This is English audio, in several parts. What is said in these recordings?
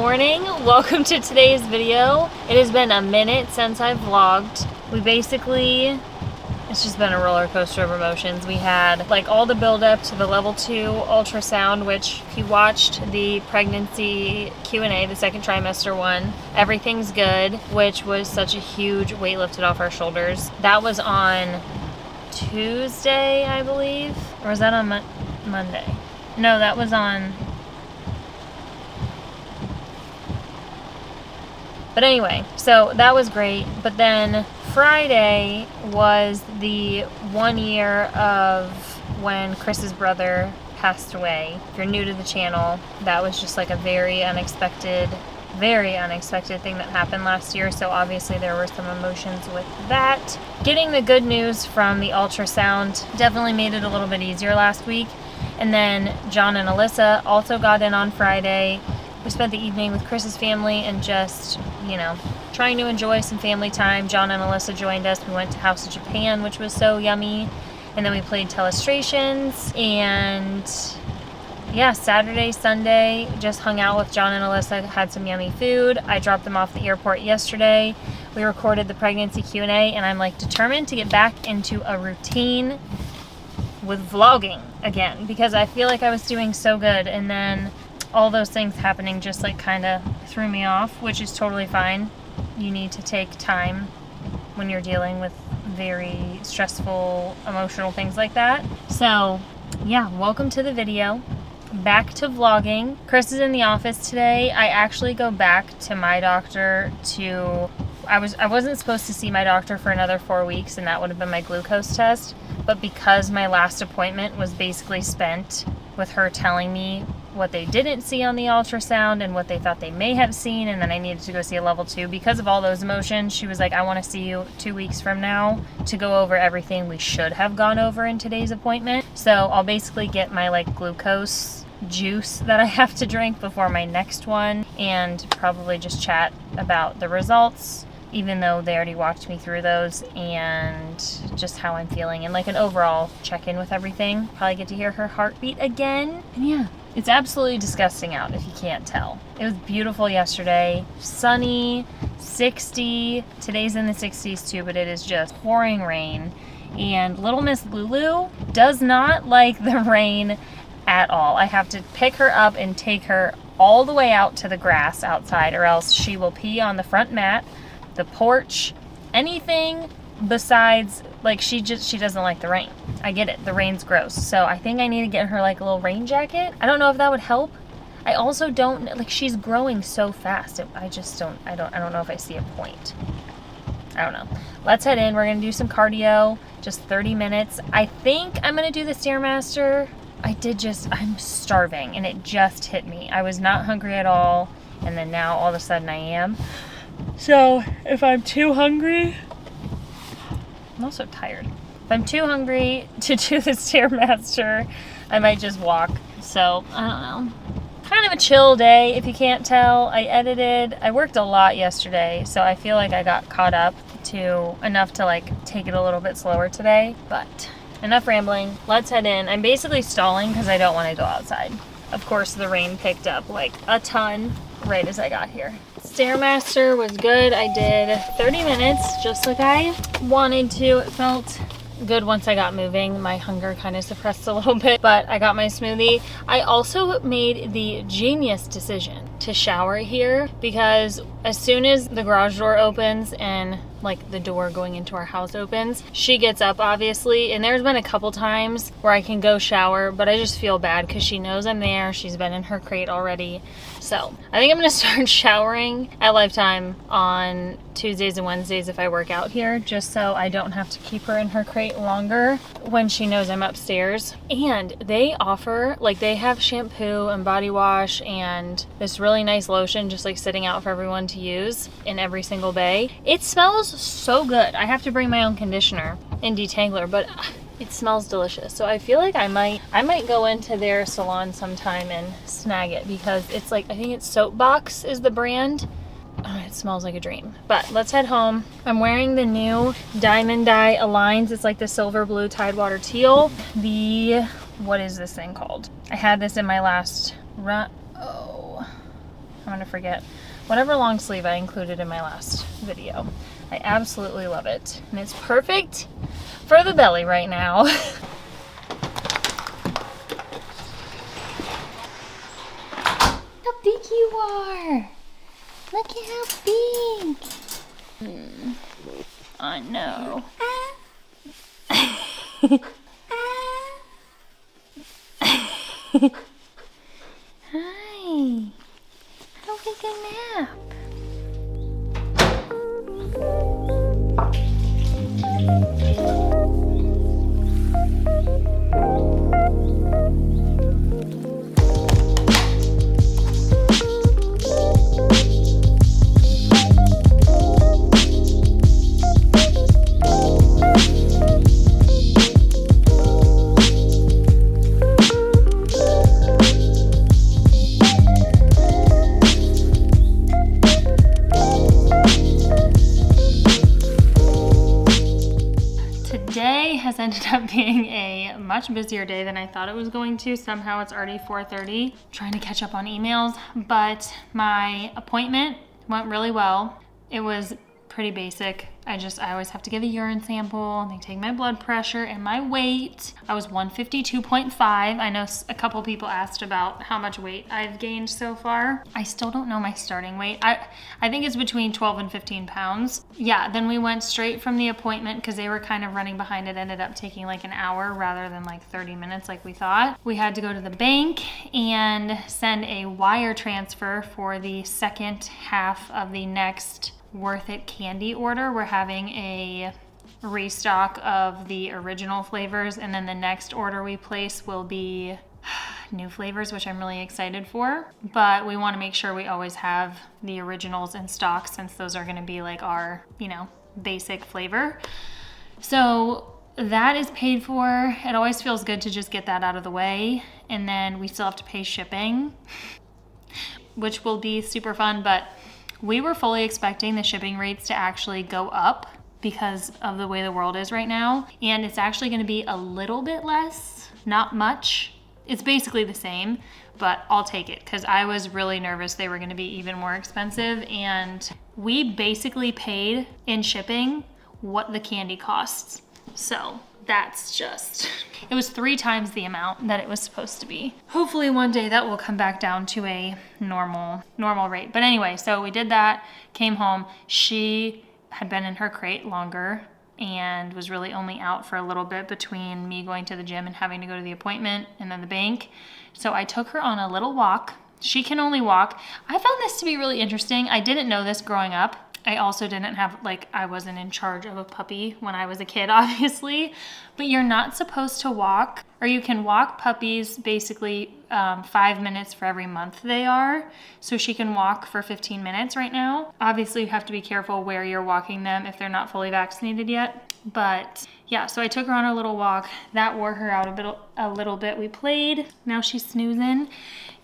morning, welcome to today's video. It has been a minute since I've vlogged. It's just been a roller coaster of emotions. We had like all the build up to the level 2 ultrasound, which if you watched the pregnancy Q&A, the second trimester one, everything's good, which was such a huge weight lifted off our shoulders. That was on Tuesday, I believe, or was that on Monday? No, that was on... But anyway, so that was great. But then Friday was the 1 year of when Chris's brother passed away. If you're new to the channel, that was just like a very unexpected thing that happened last year. So obviously there were some emotions with that. Getting the good news from the ultrasound definitely made it a little bit easier last week. And then John and Alyssa also got in on Friday. We spent the evening with Chris's family and just, you know, trying to enjoy some family time. John and Alyssa joined us. We went to House of Japan, which was so yummy. And then we played Telestrations. And yeah, Saturday, Sunday, just hung out with John and Alyssa, had some yummy food. I dropped them off at the airport yesterday. We recorded the pregnancy Q&A, and I'm like determined to get back into a routine with vlogging again, because I feel like I was doing so good, and then all those things happening just like kind of threw me off, which is totally fine. You need to take time when you're dealing with very stressful, emotional things like that. So yeah, welcome to the video. Back to vlogging. Chris is in the office today. I actually go back to my doctor I wasn't supposed to see my doctor for another 4 weeks, and that would have been my glucose test. But because my last appointment was basically spent with her telling me what they didn't see on the ultrasound and what they thought they may have seen, and then I needed to go see a level 2, because of all those emotions, she was like, I want to see you 2 weeks from now to go over everything we should have gone over in today's appointment. So I'll basically get my like glucose juice that I have to drink before my next one, and probably just chat about the results, even though they already walked me through those, and just how I'm feeling, and like an overall check-in with everything. Probably get to hear her heartbeat again. And yeah, it's absolutely disgusting out if you can't tell. It was beautiful yesterday, sunny, 60. Today's in the 60s too, but it is just pouring rain. And little Miss Lulu does not like the rain at all. I have to pick her up and take her all the way out to the grass outside, or else she will pee on the front mat, the porch, anything besides, like, she doesn't like the rain. I get it, the rain's gross. So I think I need to get her like a little rain jacket. I don't know if that would help. I also don't, like, she's growing so fast. I don't know if I see a point. I don't know. Let's head in. We're gonna do some cardio, just 30 minutes. I think I'm gonna do the Stairmaster. I'm starving, and it just hit me. I was not hungry at all, and then now all of a sudden I am. So if I'm too hungry, I'm also tired. If I'm too hungry to do the Stairmaster, I might just walk. So I don't know. Kind of a chill day, if you can't tell. I worked a lot yesterday, so I feel like I got caught up to enough to like take it a little bit slower today. But enough rambling. Let's head in. I'm basically stalling because I don't want to go outside. Of course, the rain picked up like a ton right as I got here. Stairmaster was good. I did 30 minutes just like I wanted to. It felt good once I got moving. My hunger kind of suppressed a little bit, but I got my smoothie. I also made the genius decision to shower here, because as soon as the garage door opens and like the door going into our house opens, she gets up obviously, and there's been a couple times where I can go shower, but I just feel bad because she knows I'm there. She's been in her crate already. So I think I'm gonna start showering at Lifetime on Tuesdays and Wednesdays if I work out here, just so I don't have to keep her in her crate longer when she knows I'm upstairs. And they offer, like, they have shampoo and body wash and this really nice lotion just like sitting out for everyone to use in every single bay. It smells so good. I have to bring my own conditioner and detangler, but it smells delicious. So I feel like I might go into their salon sometime and snag it, because it's like, I think it's Soapbox is the brand. Oh, it smells like a dream. But let's head home. I'm wearing the new Diamond Dye Aligns. It's like the silver blue Tidewater teal. What is this thing called? I had this in my last run. Oh, I'm gonna forget. Whatever long sleeve I included in my last video. I absolutely love it. And it's perfect for the belly right now. How big you are! Look at how big! I know. Hi. How big a nap? Today has ended up being a much busier day than I thought it was going to. Somehow it's already 4:30. Trying to catch up on emails, but my appointment went really well. It was pretty basic. I always have to give a urine sample. They take my blood pressure and my weight. I was 152.5. I know a couple people asked about how much weight I've gained so far. I still don't know my starting weight. I think it's between 12 and 15 pounds. Yeah, then we went straight from the appointment because they were kind of running behind. It ended up taking like an hour rather than like 30 minutes like we thought. We had to go to the bank and send a wire transfer for the second half of the next Worth It candy order. We're having a restock of the original flavors, and then the next order we place will be new flavors, which I'm really excited for. But we want to make sure we always have the originals in stock since those are going to be like our, basic flavor. So that is paid for. It always feels good to just get that out of the way. And then we still have to pay shipping, which will be super fun, but we were fully expecting the shipping rates to actually go up because of the way the world is right now. And it's actually going to be a little bit less, not much. It's basically the same, but I'll take it because I was really nervous they were going to be even more expensive. And we basically paid in shipping what the candy costs. So that's just, it was 3 times the amount that it was supposed to be. Hopefully one day that will come back down to a normal rate. But anyway, so we did that, came home. She had been in her crate longer and was really only out for a little bit between me going to the gym and having to go to the appointment and then the bank. So I took her on a little walk. She can only walk. I found this to be really interesting. I didn't know this growing up. I also didn't have, I wasn't in charge of a puppy when I was a kid, obviously, but you're not supposed to walk, or you can walk puppies basically 5 minutes for every month they are. So she can walk for 15 minutes right now. Obviously you have to be careful where you're walking them if they're not fully vaccinated yet. But yeah, so I took her on a little walk. That wore her out a little bit. We played. Now she's snoozing.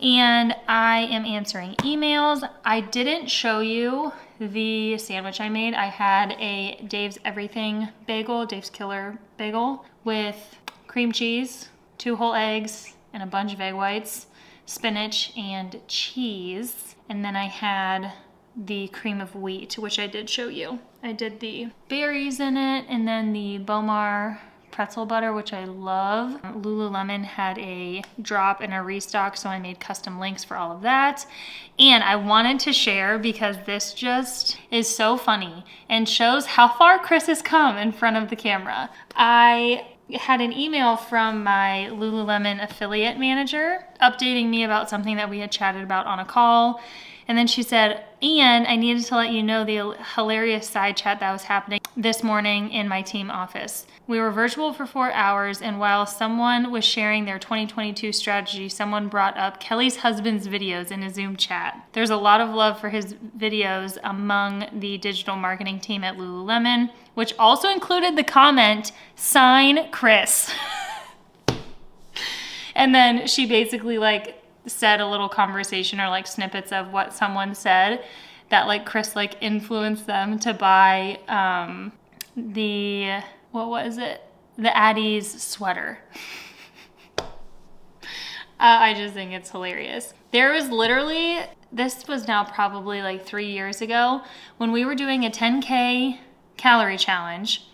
And I am answering emails. I didn't show you the sandwich I made. I had a Dave's Everything bagel, Dave's Killer bagel, with cream cheese, 2 whole eggs, and a bunch of egg whites, spinach, and cheese. And then I had the cream of wheat, which I did show you. I did the berries in it, and then the BOWMAR pretzel butter, which I love. LULULEMON had a drop and a restock, so I made custom links for all of that. And I wanted to share because this just is so funny and shows how far Chris has come in front of the camera. I had an email from my LULULEMON affiliate manager updating me about something that we had chatted about on a call. And then she said, and I needed to let you know the hilarious side chat that was happening this morning in my team office. We were virtual for 4 hours, and while someone was sharing their 2022 strategy, someone brought up Kelly's husband's videos in a Zoom chat. There's a lot of love for his videos among the digital marketing team at LULULEMON, which also included the comment, "Sign Chris." And then she basically said a little conversation or snippets of what someone said that Chris influenced them to buy the Addie's sweater. I just think it's hilarious. There was literally this was now probably like 3 years ago, when we were doing a 10K calorie challenge.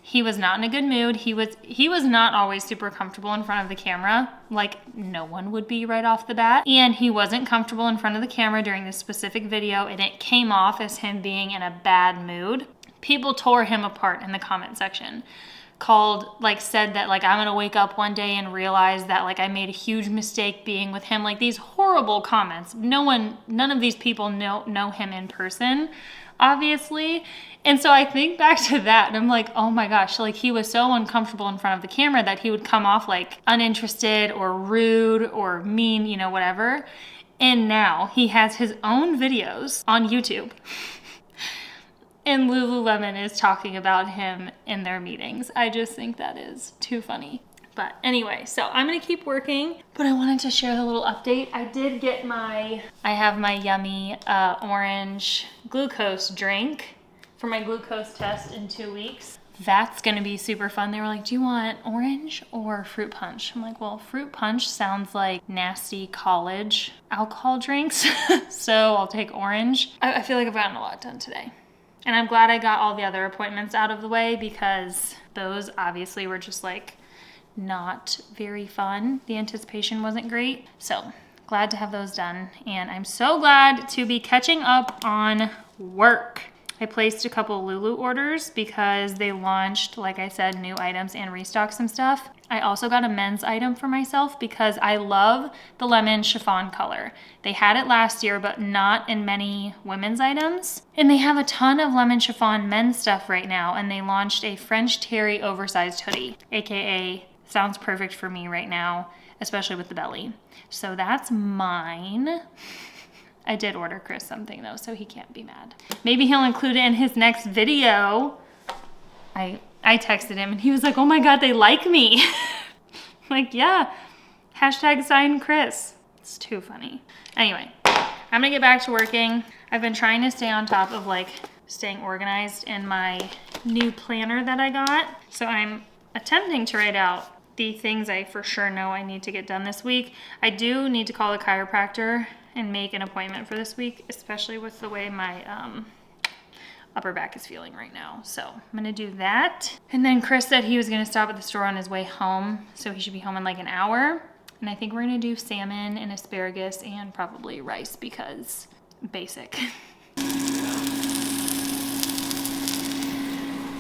He was not in a good mood. He was not always super comfortable in front of the camera, like no one would be right off the bat. And he wasn't comfortable in front of the camera during this specific video, and it came off as him being in a bad mood. People tore him apart in the comment section. Said that like I'm gonna wake up one day and realize that like I made a huge mistake being with him. Like these horrible comments. None of these people know him in person, obviously. And so I think back to that and I'm like, oh my gosh, like he was so uncomfortable in front of the camera that he would come off like uninterested or rude or mean, you know, whatever. And now he has his own videos on YouTube. And Lululemon is talking about him in their meetings. I just think that is too funny. But anyway, so I'm gonna keep working, but I wanted to share the little update. I have my yummy orange glucose drink for my glucose test in 2 weeks. That's gonna be super fun. They were like, do you want orange or fruit punch? I'm like, well, fruit punch sounds like nasty college alcohol drinks. So I'll take orange. I feel like I've gotten a lot done today. And I'm glad I got all the other appointments out of the way because those obviously were just like not very fun. The anticipation wasn't great. So glad to have those done. And I'm so glad to be catching up on work. I placed a couple Lulu orders because they launched, like I said, new items and restocked some stuff. I also got a men's item for myself because I love the lemon chiffon color. They had it last year, but not in many women's items. And they have a ton of lemon chiffon men's stuff right now. And they launched a French terry oversized hoodie, AKA sounds perfect for me right now, especially with the belly. So that's mine. I did order Chris something though, so he can't be mad. Maybe he'll include it in his next video. I texted him and he was like, oh my God, they like me. Like, yeah, hashtag sign Chris. It's too funny. Anyway, I'm gonna get back to working. I've been trying to stay on top of like staying organized in my new planner that I got. So I'm attempting to write out the things I for sure know I need to get done this week. I do need to call a chiropractor and make an appointment for this week, especially with the way my upper back is feeling right now. So I'm gonna do that. And then Chris said he was gonna stop at the store on his way home, so he should be home in like an hour. And I think we're gonna do salmon and asparagus and probably rice because basic.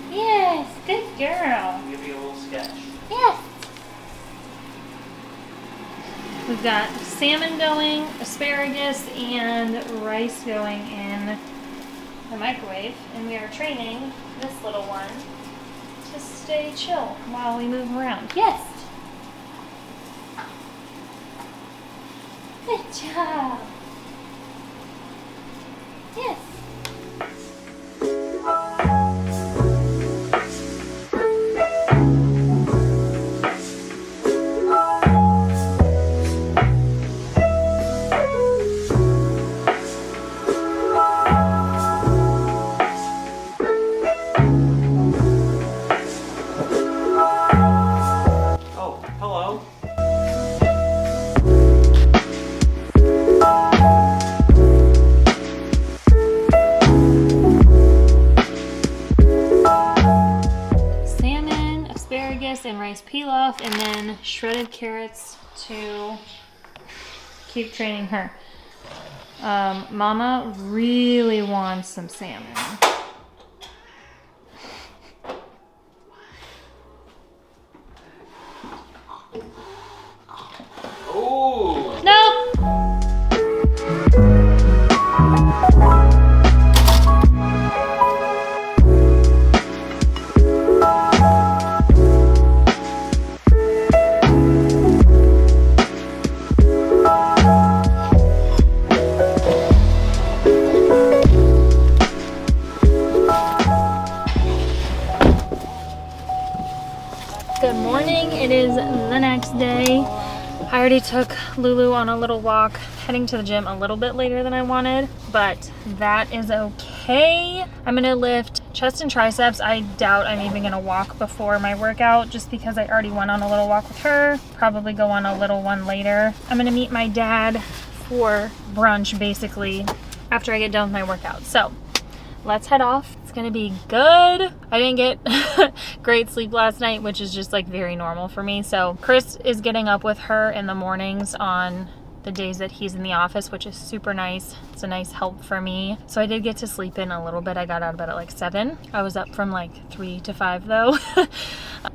Yes, good girl. I'll give you a little sketch. Yes. We've got salmon going, asparagus, and rice going in the microwave. And we are training this little one to stay chill while we move around. Yes! Good job! Yes! And rice pilaf, and then shredded carrots to keep training her. Mama really wants some salmon. Oh! Nope! Good morning, it is the next day. I already took Lulu on a little walk, heading to the gym a little bit later than I wanted, but that is okay. I'm gonna lift chest and triceps. I doubt I'm even gonna walk before my workout just because I already went on a little walk with her. Probably go on a little one later. I'm gonna meet my dad for brunch basically after I get done with my workout. So let's head off. It's gonna be good. I didn't get great sleep last night, which is just like very normal for me. So Chris is getting up with her in the mornings on the days that he's in the office, which is super nice. It's a nice help for me. So I did get to sleep in a little bit. I got out of bed at like 7. I was up from like 3 to 5 though.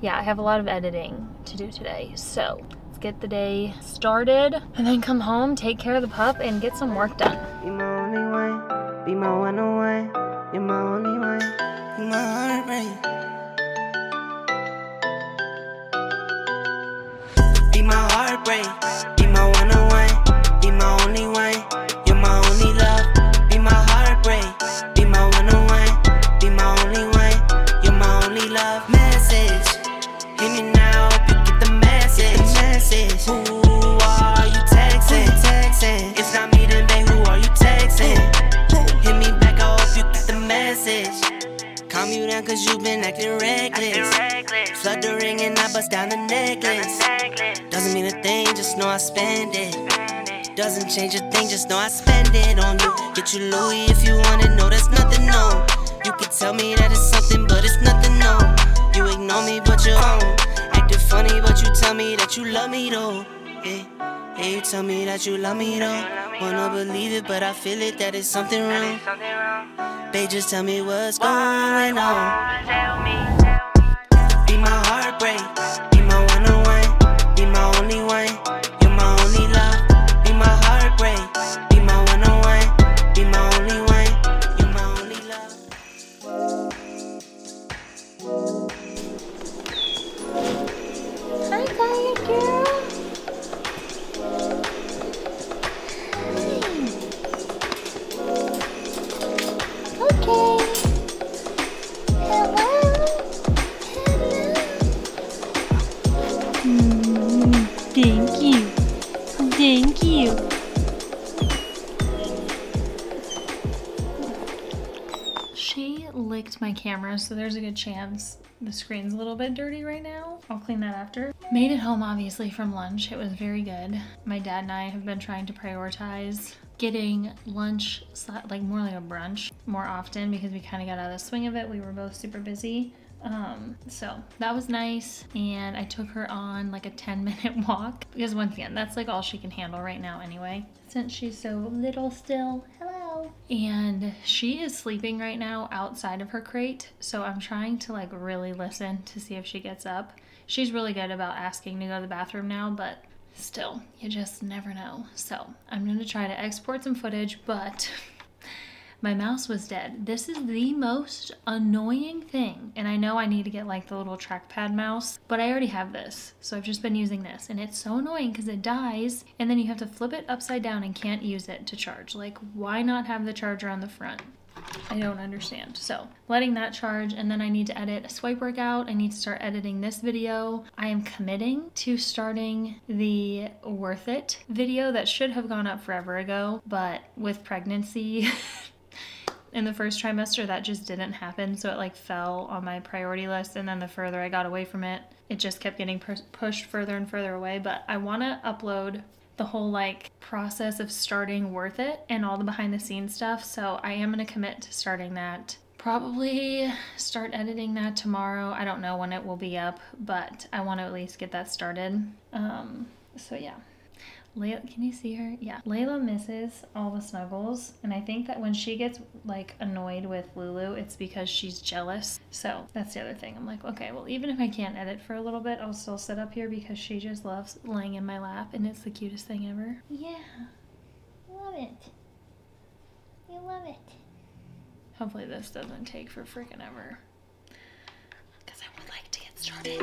Yeah, I have a lot of editing to do today. So let's get the day started and then come home, take care of the pup, and get some work done. Be my only one, be my one-on-one. You're my only one, you're my heartbreak. Be my heartbreak, be my one-on-one, be my only one. You're my only love, be my heartbreak, be my one-on-one, be my only one. You're my only love. Message, hit me now, hope you get the message. Who are you texting? It's not me, then babe, who are you texting? Hit me back, I hope you get the message. Calm you down cause you been acting reckless. Flood the ring and I bust down the necklace. Doesn't mean a thing, just know I spend it. Doesn't change a thing, just know I spend it on you. Get you Louis if you want it, no that's nothing, no. You can tell me that it's something, but it's nothing, no. You ignore me, but you're home. Acting funny, but you tell me that you love me though. Yeah, you tell me that you love me though. Wanna believe it, but I feel it, that it's something wrong. Babe, just tell me what's going on. Be my heartbreak, be my one-on-one, be my only one. You're my only love, be my heartbreak, be my one-on-one, be my only one. You're my only love. Hi, tired girl. Okay. Hello. Thank you. Thank you. She licked my camera, so there's a good chance the screen's a little bit dirty right now. I'll clean that after. Made it home obviously from lunch. It was very good. My dad and I have been trying to prioritize getting lunch, like more like a brunch, more often because we kind of got out of the swing of it. We were both super busy. So that was nice, and I took her on like a 10-minute walk because once again, that's like all she can handle right now anyway, since she's so little still. Hello. And she is sleeping right now outside of her crate, so I'm trying to like really listen to see if she gets up. She's really good about asking to go to the bathroom now, but still, you just never know. So I'm going to try to export some footage, but my mouse was dead. This is the most annoying thing. And I know I need to get like the little trackpad mouse, but I already have this. So I've just been using this, and it's so annoying because it dies and then you have to flip it upside down and can't use it to charge. Like, why not have the charger on the front? I don't understand. So letting that charge, and then I need to edit a swipe workout. I need to start editing this video. I am committing to starting the Worth It video that should have gone up forever ago, but with pregnancy in the first trimester, that just didn't happen. So it like fell on my priority list, and then the further I got away from it, it just kept getting pushed further and further away. But I want to upload the whole like process of starting Worth It and all the behind the scenes stuff. So I am going to commit to starting that. Probably start editing that tomorrow. I don't know when it will be up, but I want to at least get that started. So yeah. Layla, can you see her? Yeah. Layla misses all the snuggles, and I think that when she gets like annoyed with Lulu, it's because she's jealous. So that's the other thing. I'm like, okay, well, even if I can't edit for a little bit, I'll still sit up here because she just loves laying in my lap, and it's the cutest thing ever. Yeah. Love it. You love it. Hopefully this doesn't take for freaking ever, because I would like to get started.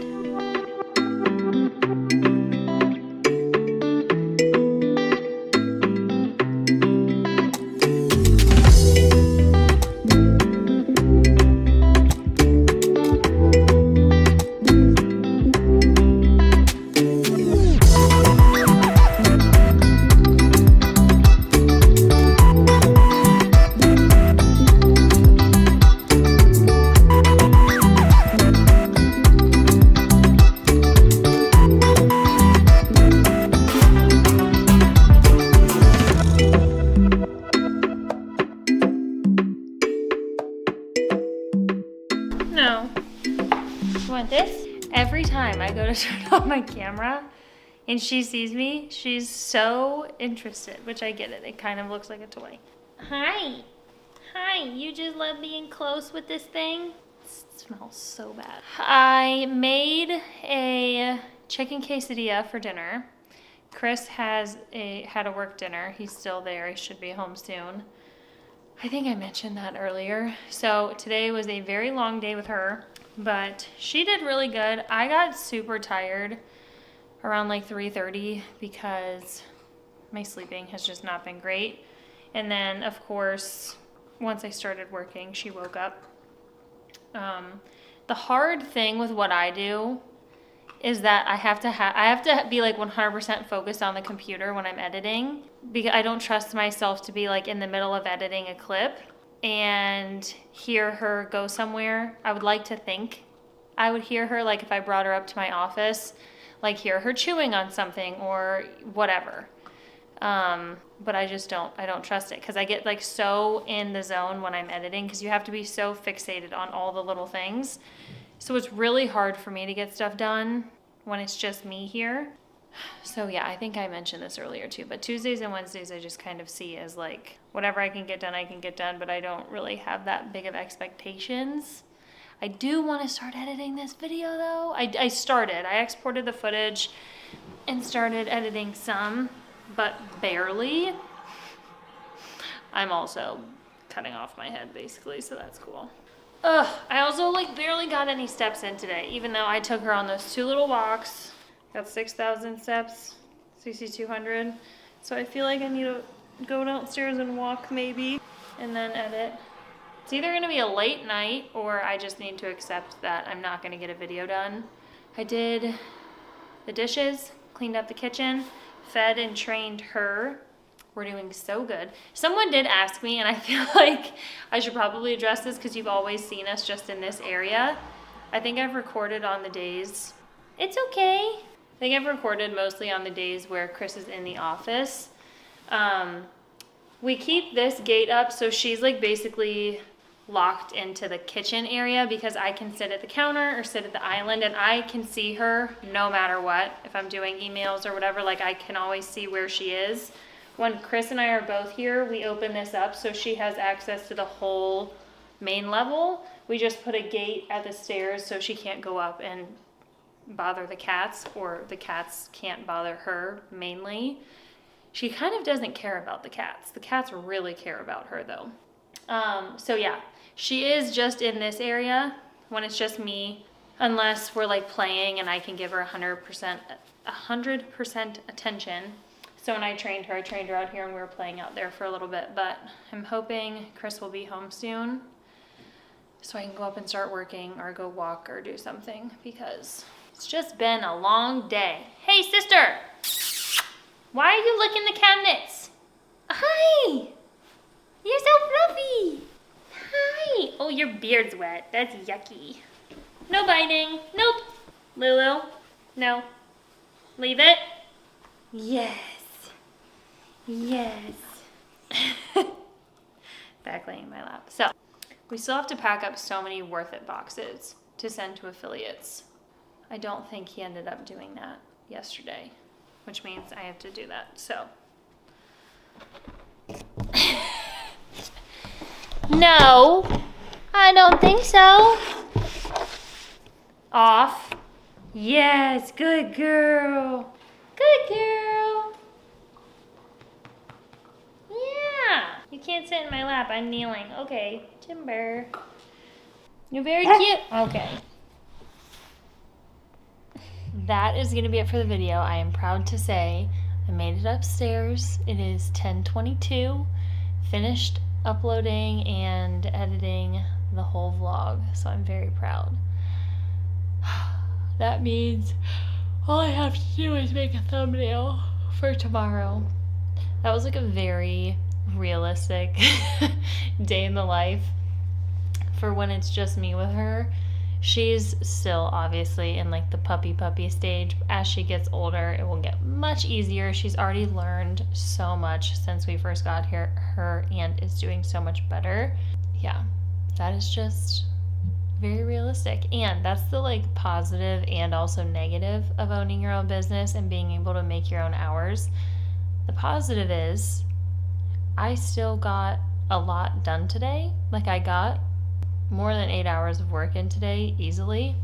want this? Every time I go to turn on my camera and she sees me, she's so interested, which I get it. It kind of looks like a toy. Hi. Hi, you just love being close with this thing? It smells so bad. I made a chicken quesadilla for dinner. Chris had a work dinner. He's still there. He should be home soon. I think I mentioned that earlier. So today was a very long day with her, but she did really good. I got super tired around like 3:30 because my sleeping has just not been great. And then of course, once I started working, she woke up. The hard thing with what I do is that I have to be like 100% focused on the computer when I'm editing, because I don't trust myself to be like in the middle of editing a clip and hear her go somewhere. I would like to think I would hear her, like if I brought her up to my office, like hear her chewing on something or whatever. But I don't trust it because I get like so in the zone when I'm editing, because you have to be so fixated on all the little things. So it's really hard for me to get stuff done when it's just me here. So yeah, I think I mentioned this earlier too, but Tuesdays and Wednesdays I just kind of see as like whatever I can get done, I can get done, but I don't really have that big of expectations. I do want to start editing this video though. I exported the footage and started editing some, but barely. I'm also cutting off my head basically, so that's cool. I also like barely got any steps in today, even though I took her on those 2 little walks. Got 6,000 steps, 6,200. So I feel like I need to go downstairs and walk maybe, and then edit. It's either gonna be a late night or I just need to accept that I'm not gonna get a video done. I did the dishes, cleaned up the kitchen, fed and trained her. We're doing so good. Someone did ask me, and I feel like I should probably address this because you've always seen us just in this area. I think I've recorded on the days. It's okay. I think I've recorded mostly on the days where Chris is in the office. We keep this gate up so she's like basically locked into the kitchen area, because I can sit at the counter or sit at the island and I can see her no matter what. If I'm doing emails or whatever, like I can always see where she is. When Chris and I are both here, we open this up so she has access to the whole main level. We just put a gate at the stairs so she can't go up and bother the cats, or the cats can't bother her mainly. She kind of doesn't care about the cats. The cats really care about her though. So yeah, she is just in this area when it's just me, unless we're like playing and I can give her 100% attention. So when I trained her out here and we were playing out there for a little bit, but I'm hoping Chris will be home soon so I can go up and start working or go walk or do something, because it's just been a long day. Hey sister, why are you licking the cabinets? Hi, you're so fluffy. Hi. Oh, your beard's wet. That's yucky. No biting. Nope. Lulu, no. Leave it. Yes. Yes. Back laying in my lap. So, we still have to pack up so many Worth It boxes to send to affiliates. I don't think he ended up doing that yesterday, which means I have to do that. So, no, I don't think so. Off. Yes, good girl. Good girl. Yeah. You can't sit in my lap. I'm kneeling. Okay, Timber. You're very cute. Okay. That is going to be it for the video. I am proud to say I made it upstairs. It is 10:22. Finished uploading and editing the whole vlog, so I'm very proud. That means all I have to do is make a thumbnail for tomorrow. That was like a very realistic day in the life for when it's just me with her. She's still obviously in like the puppy stage. As she gets older, it will get much easier. She's already learned so much since we first got her and is doing so much better. Yeah, that is just very realistic. And that's the like positive and also negative of owning your own business and being able to make your own hours. The positive is I still got a lot done today. Like I got more than 8 hours of work in today easily.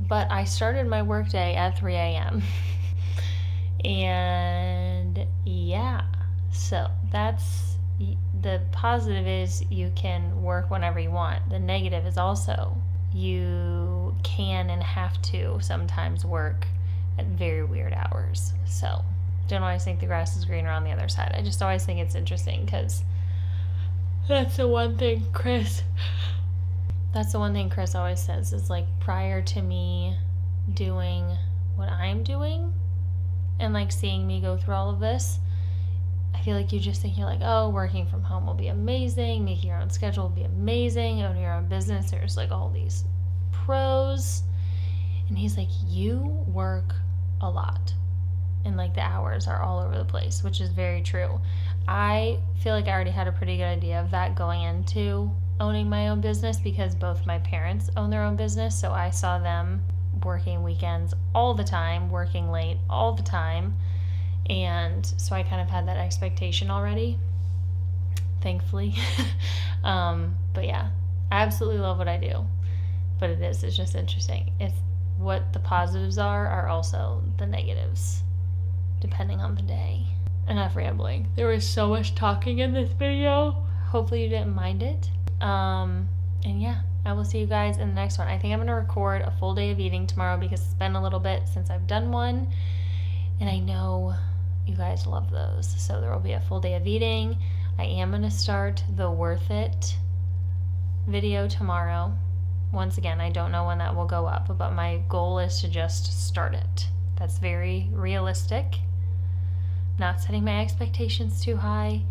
But I started my workday at 3 a.m. And yeah, so that's the positive is you can work whenever you want. The negative is also you can and have to sometimes work at very weird hours. So don't always think the grass is greener on the other side. I just always think it's interesting because that's the one thing Chris always says is like prior to me doing what I'm doing and like seeing me go through all of this, I feel like you just think you're like, oh, working from home will be amazing, making your own schedule will be amazing, owning your own business, there's like all these pros. And he's like, you work a lot and like the hours are all over the place, which is very true. I feel like I already had a pretty good idea of that going into owning my own business because both my parents own their own business, so I saw them working weekends all the time, working late all the time, and so I kind of had that expectation already, thankfully. But yeah, I absolutely love what I do, but it's just interesting. It's what the positives are also the negatives, depending on the day. Enough rambling. There was so much talking in this video. Hopefully you didn't mind it. And yeah, I will see you guys in the next one. I think I'm going to record a full day of eating tomorrow because it's been a little bit since I've done one. And I know you guys love those. So there will be a full day of eating. I am going to start the Worth It video tomorrow. Once again, I don't know when that will go up, but my goal is to just start it. That's very realistic. Not setting my expectations too high.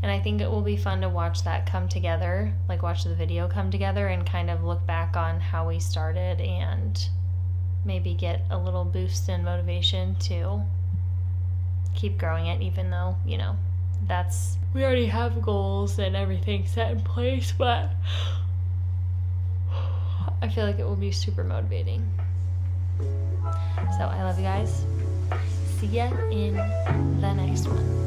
And I think it will be fun to watch that come together, like watch the video come together and kind of look back on how we started and maybe get a little boost in motivation to keep growing it, even though, you know, we already have goals and everything set in place, but I feel like it will be super motivating. So I love you guys. See ya in the next one.